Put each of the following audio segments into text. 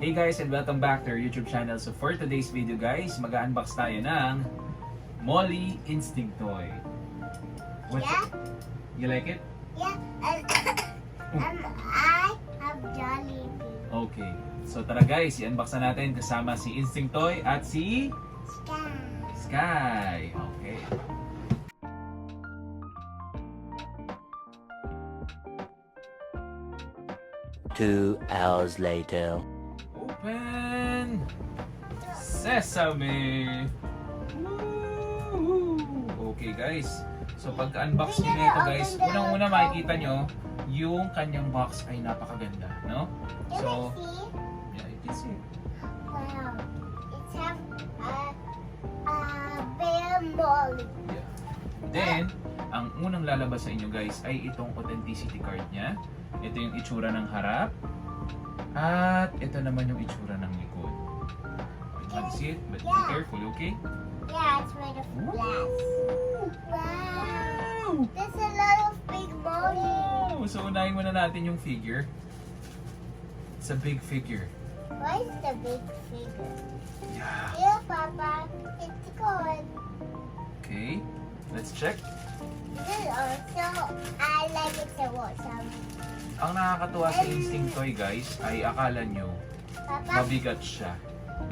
Hey guys, and welcome back to our YouTube channel. So for today's video guys, mag-unbox tayo ng Molly Instinct Toy. What's Yeah. it? You like it? Yeah, and I have Jollibee. Okay. So tara guys, i-unbox na natin kasama si Instinct Toy at si Sky. Sky. Okay. Two hours later. Open! Sesame! Woo! Okay guys, so pagka-unbox nyo nito guys, unang-una makikita nyo, yung kanyang box ay napakaganda, no? Can So, I see? yeah, you can see. Wow. It's have a bear Molly. Yeah. Then, ang unang lalabas sa inyo guys ay itong authenticity card niya. Ito yung itsura ng harap. At ito naman yung itsura ng likod. You can see it, but be careful, okay? Yeah, it's made of glass. Wow. There's a lot of big Molly. Oh, so unahin muna natin yung figure. It's a big figure. Why is the big figure? Yeah. Yeah, Papa. It's good. Okay, let's check. This also, I like it to watch Ang nakakatuwa sa Instinct Toy guys ay akala nyo Papa, mabigat siya.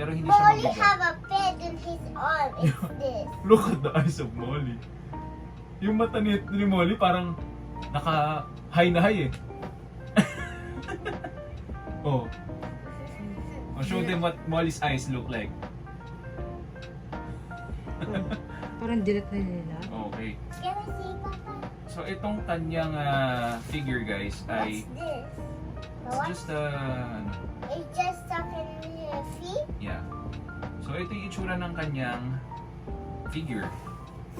Pero hindi siya Molly mabigat. have a pet in his arm. It's this. Look at the eyes of Molly. Yung mata ni Molly parang naka-high na high eh. Oh. Oh, show them what Molly's eyes look like. Parang dilat na nila. Okay. Can I see, Papa? So itong kanyang figure guys ay What's this? it's just ano, It's just stuck in your feet? yeah. So ito yung itsura ng kanyang figure.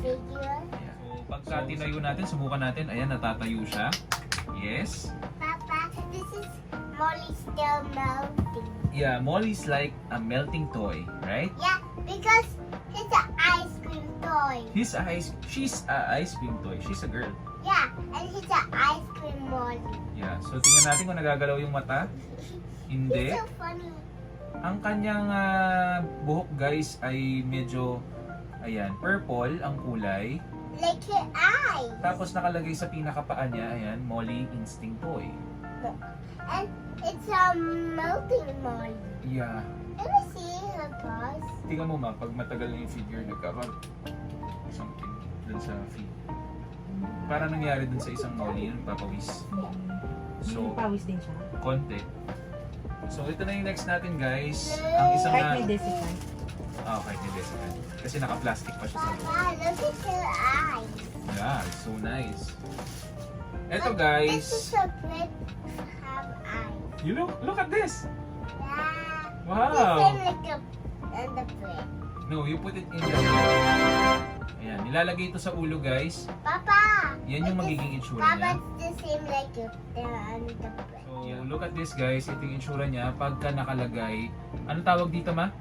Figure? Yeah. So pagka tinayo natin, subukan natin, ayan natatayo siya. Yes. Papa, this is Molly still melting. Yeah, Molly's like a melting toy, right? Yeah, because it's an ice cream toy. She's a ice cream toy. She's a girl. Yeah, and it's an ice cream Molly. Yeah. So tingnan natin kung nagagalaw yung mata. Hindi. It's so funny. Ang kanyang buhok guys ay medyo ayan, purple ang kulay. Like your eyes. Tapos nakalagay sa pinakapaa niya, ayan, Molly Instinct Toy. And it's a melting Molly. Yeah. Can I see her paws? Tingnan mo ma, pag matagal na yung figure, nagkaroon something dun sa feet. Para nangyari dun sa isang Molly, yung papawis. So, Pawis din siya. konti. So, ito na yung next natin guys. Ang isang Kahit na... may desikan. Okay, hindi second. Kasi naka-plastic pa siya sa loob. Papa, look at your eyes. Yeah, it's so nice. Ito This guys, is a pet have eyes. you look at this. Yeah. Wow. This is like a and the bread. No, you put it in the... Ayan, nilalagay ito sa ulo guys. Papa. Yan yung it is- magiging itsura Papa, niya. it's the same like the and the bread. So, look at this guys. Ito yung itsura niya pagka nakalagay. Anong tawag dito ma?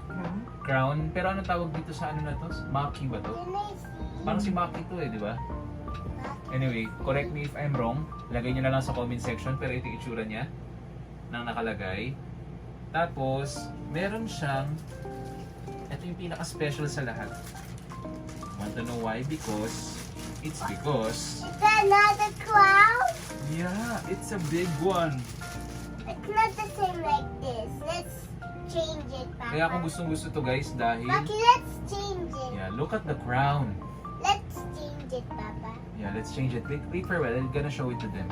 Crown. Crown. Pero anong tawag dito sa ano na to? Maki ba to? Can I see? Parang si Maki to eh, di ba? Anyway, correct me if I'm wrong. Lagay nyo na lang sa comment section. Pero ito yung itsura niya nang nakalagay. Tapos, meron siyang ito yung pinaka-special sa lahat. Want to know why? Because it's Is that another cloud? yeah, it's a big one. It's not the same like this. Let's change it, Papa. Kaya kung gustong-gusto to guys dahil Paki, let's change it. yeah, look at the crown. Let's change it, Papa. Yeah, let's change it. Wait for a while. I'm gonna show it to them.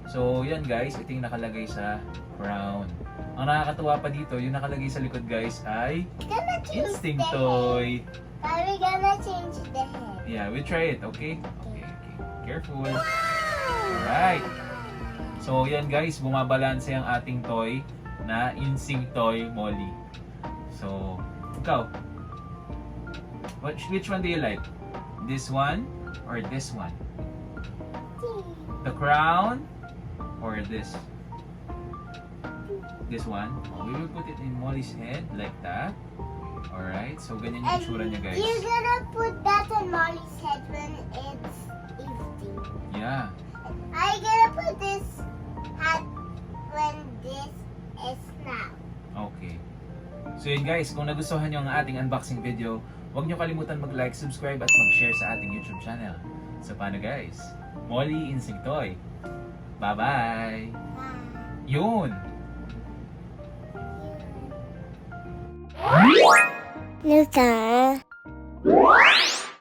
So, yan guys, ito yung nakalagay sa crown. Ang nakakatuwa pa dito, yung nakalagay sa likod guys ay Gonna change Instinct the Toy. head. But we're gonna change the head. Yeah, we try it, okay? Okay. Careful. Alright. So, yan guys, bumabalanse ang ating toy na Instinct Toy Molly. So, ikaw, which one do you like? This one or this one? The crown or this? This one. We will put it in Molly's head like that. Alright, so ganyan yung And itsura niya guys. you're gonna put that on Molly's head when it's evening. Yeah. I'm gonna put this hat when this is now. Okay. So yun guys, kung nagustuhan nyo ang ating unboxing video, huwag nyo kalimutan mag-like, subscribe at mag-share sa ating YouTube channel. So paano guys? Molly Insectoy. Bye-bye! Yun! Luta.